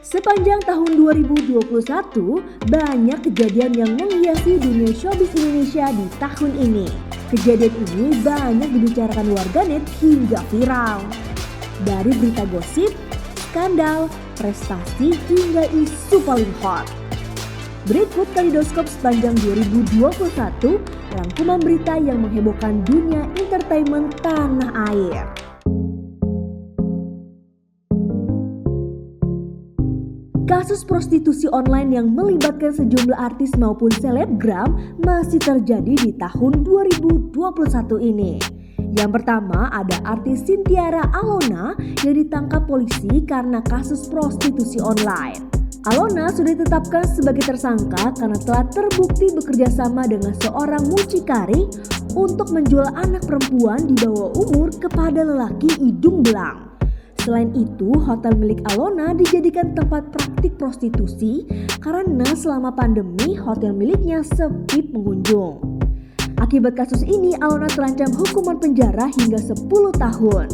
Sepanjang tahun 2021, banyak kejadian yang menghiasi dunia showbiz Indonesia di tahun ini. Kejadian ini banyak dibicarakan warganet hingga viral. Dari berita gosip, skandal, prestasi hingga isu paling hot. Berikut Kaleidoskop sepanjang 2021, rangkuman berita yang menghebohkan dunia entertainment tanah air. Kasus prostitusi online yang melibatkan sejumlah artis maupun selebgram masih terjadi di tahun 2021 ini. Yang pertama ada artis Cynthia Alona yang ditangkap polisi karena kasus prostitusi online. Alona sudah ditetapkan sebagai tersangka karena telah terbukti bekerja sama dengan seorang mucikari untuk menjual anak perempuan di bawah umur kepada lelaki hidung belang. Selain itu, hotel milik Alona dijadikan tempat praktik prostitusi karena selama pandemi hotel miliknya sepi pengunjung. Akibat kasus ini, Alona terancam hukuman penjara hingga 10 tahun.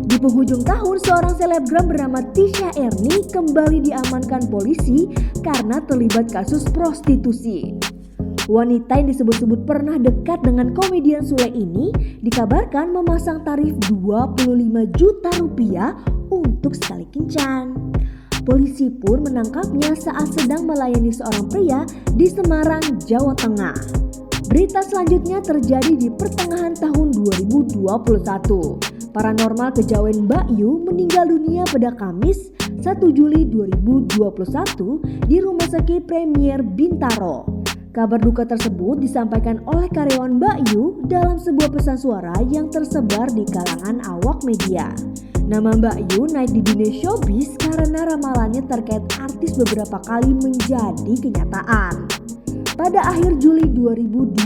Di penghujung tahun, seorang selebgram bernama Tisha Ernie kembali diamankan polisi karena terlibat kasus prostitusi. Wanita yang disebut-sebut pernah dekat dengan komedian Sule ini dikabarkan memasang tarif 25 juta rupiah untuk sekali kencan. Polisi pun menangkapnya saat sedang melayani seorang pria di Semarang, Jawa Tengah. Berita selanjutnya terjadi di pertengahan tahun 2021. Paranormal kejawen Mbak Yu meninggal dunia pada Kamis 1 Juli 2021 di Rumah Sakit Premier Bintaro. Kabar duka tersebut disampaikan oleh karyawan Mbak Yu dalam sebuah pesan suara yang tersebar di kalangan awak media. Nama Mbak Yu naik di dunia showbiz karena ramalannya terkait artis beberapa kali menjadi kenyataan. Pada akhir Juli 2021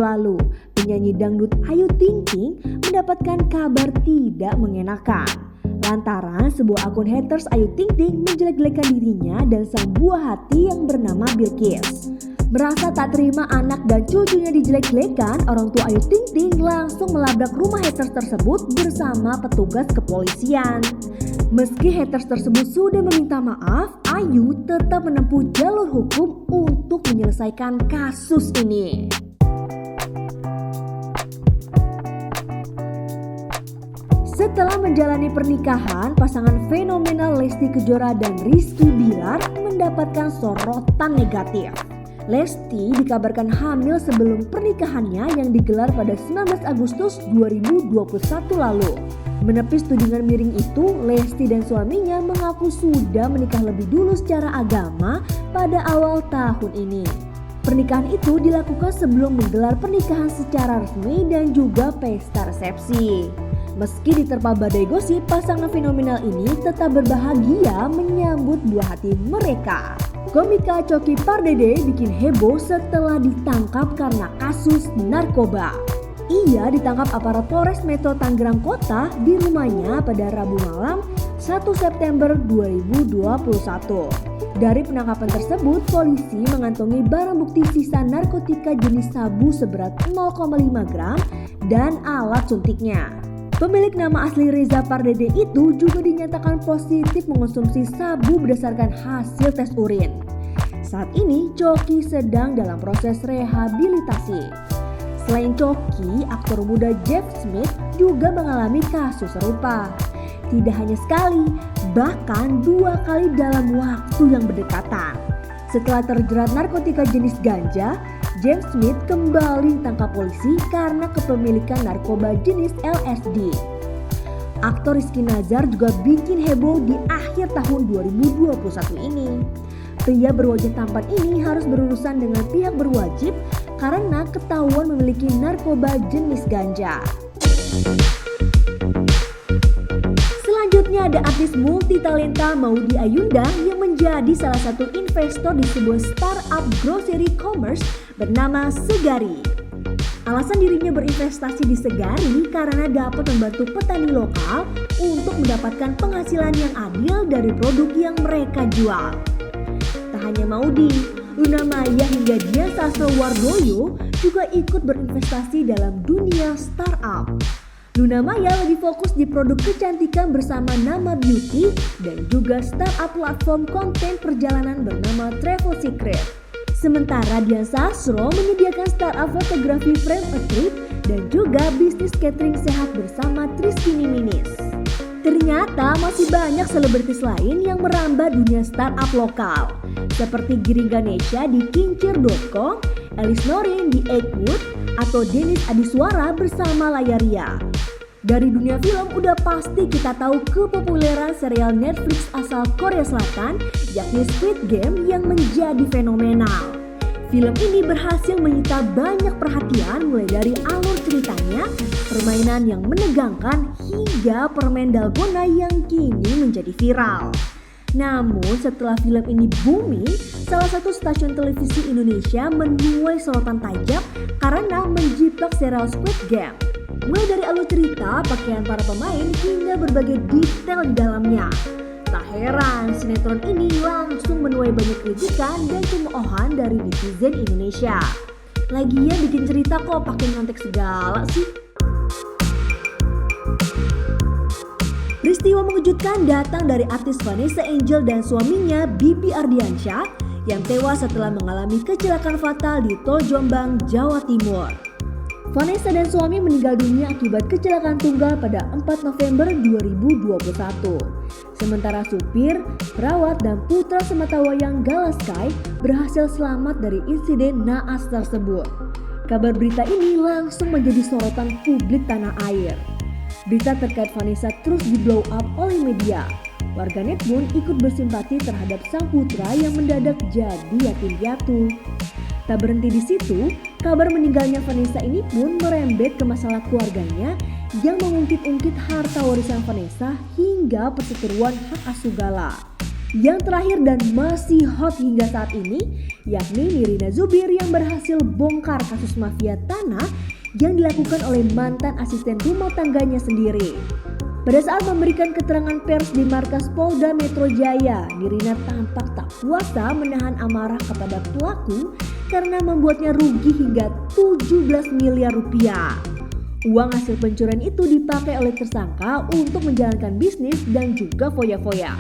lalu, penyanyi dangdut Ayu Ting Ting mendapatkan kabar tidak mengenakan. Lantaran sebuah akun haters Ayu Ting Ting menjelek-jelekan dirinya dan sang buah hati yang bernama Bilqis. Merasa tak terima anak dan cucunya dijelek-jelekan, orang tua Ayu Ting Ting langsung melabrak rumah haters tersebut bersama petugas kepolisian. Meski haters tersebut sudah meminta maaf, Ayu tetap menempuh jalur hukum untuk menyelesaikan kasus ini. Setelah menjalani pernikahan, pasangan fenomenal Lesti Kejora dan Rizky Bilar mendapatkan sorotan negatif. Lesti dikabarkan hamil sebelum pernikahannya yang digelar pada 19 Agustus 2021 lalu. Menepis tudingan miring itu, Lesti dan suaminya mengaku sudah menikah lebih dulu secara agama pada awal tahun ini. Pernikahan itu dilakukan sebelum menggelar pernikahan secara resmi dan juga pesta resepsi. Meski diterpa badai gosip, pasangan fenomenal ini tetap berbahagia menyambut buah hati mereka. Komika Coki Pardede bikin heboh setelah ditangkap karena kasus narkoba. Ia ditangkap aparat Polres Metro Tangerang Kota di rumahnya pada Rabu malam 1 September 2021. Dari penangkapan tersebut, polisi mengantongi barang bukti sisa narkotika jenis sabu seberat 0,5 gram dan alat suntiknya. Pemilik nama asli Reza Pardede itu juga dinyatakan positif mengonsumsi sabu berdasarkan hasil tes urin. Saat ini Coki sedang dalam proses rehabilitasi. Selain Coki, aktor muda Jeff Smith juga mengalami kasus serupa. Tidak hanya sekali, bahkan 2 kali dalam waktu yang berdekatan. Setelah terjerat narkotika jenis ganja, James Smith kembali ditangkap polisi karena kepemilikan narkoba jenis LSD. Aktor Rizky Nazar juga bikin heboh di akhir tahun 2021 ini. Pria berwajah tampan ini harus berurusan dengan pihak berwajib karena ketahuan memiliki narkoba jenis ganja. Selanjutnya ada artis multitalenta Maudy Ayunda yang menjadi salah satu investor di sebuah startup grocery commerce bernama Segari. Alasan dirinya berinvestasi di Segari karena dapat membantu petani lokal untuk mendapatkan penghasilan yang adil dari produk yang mereka jual. Tak hanya Maudy, Luna Maya hingga Dian Sastro Wardoyo juga ikut berinvestasi dalam dunia startup. Luna Maya lebih fokus di produk kecantikan bersama nama Beauty dan juga startup platform konten perjalanan bernama Travel Secret. Sementara Dian Sastro menyediakan startup fotografi Frame a Trip dan juga bisnis catering sehat bersama Triskini Minis. Ternyata masih banyak selebritis lain yang merambah dunia startup lokal, seperti Giring Ganesha di Kincir.com, Elis Norin di Eggwood, atau Dennis Adiswara bersama Layaria. Dari dunia film udah pasti kita tahu kepopuleran serial Netflix asal Korea Selatan yakni Squid Game yang menjadi fenomenal. Film ini berhasil menyita banyak perhatian mulai dari alur ceritanya, permainan yang menegangkan hingga permen dalgona yang kini menjadi viral. Namun setelah film ini booming, salah satu stasiun televisi Indonesia menuai sorotan tajam karena menjiplak serial Squid Game. Mulai dari alur cerita, pakaian para pemain hingga berbagai detail di dalamnya. Tak heran sinetron ini langsung menuai banyak kritikan dan cemoohan dari netizen Indonesia. Lagian bikin cerita kok pakai nyontek segala sih. Peristiwa mengejutkan datang dari artis Vanessa Angel dan suaminya Bibi Ardiansyah yang tewas setelah mengalami kecelakaan fatal di Tol Jombang, Jawa Timur. Vanessa dan suami meninggal dunia akibat kecelakaan tunggal pada 4 November 2021. Sementara supir, perawat, dan putra sematawayang Galaskai berhasil selamat dari insiden naas tersebut. Kabar berita ini langsung menjadi sorotan publik tanah air. Berita terkait Vanessa terus di-blow up oleh media. Warganet pun ikut bersimpati terhadap sang putra yang mendadak jadi yatim piatu. Tak berhenti di situ, kabar meninggalnya Vanessa ini pun merembet ke masalah keluarganya yang mengungkit-ungkit harta warisan Vanessa hingga perseteruan hak asuh Gala. Yang terakhir dan masih hot hingga saat ini, yakni Nirina Zubir yang berhasil bongkar kasus mafia tanah yang dilakukan oleh mantan asisten rumah tangganya sendiri. Pada saat memberikan keterangan pers di markas Polda Metro Jaya, Nirina tampak tak kuasa menahan amarah kepada pelaku karena membuatnya rugi hingga 17 miliar rupiah. Uang hasil pencurian itu dipakai oleh tersangka untuk menjalankan bisnis dan juga foya-foya.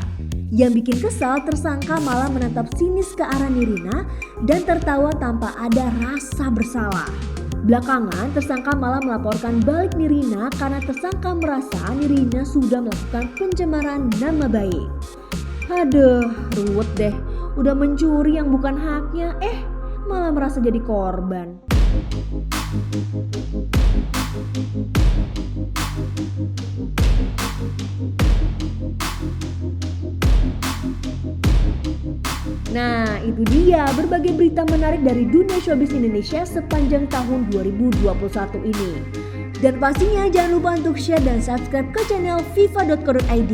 Yang bikin kesal, tersangka malah menatap sinis ke arah Nirina dan tertawa tanpa ada rasa bersalah. Belakangan, tersangka malah melaporkan balik Nirina karena tersangka merasa Nirina sudah melakukan pencemaran nama baik. Aduh, ruwet deh. Udah mencuri yang bukan haknya, malah merasa jadi korban. Nah, itu dia berbagai berita menarik dari dunia showbiz Indonesia sepanjang tahun 2021 ini. Dan pastinya jangan lupa untuk share dan subscribe ke channel viva.co.id.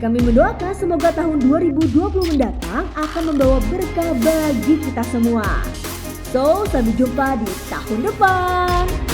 Kami mendoakan semoga tahun 2020 mendatang akan membawa berkah bagi kita semua. So, sampai jumpa di tahun depan.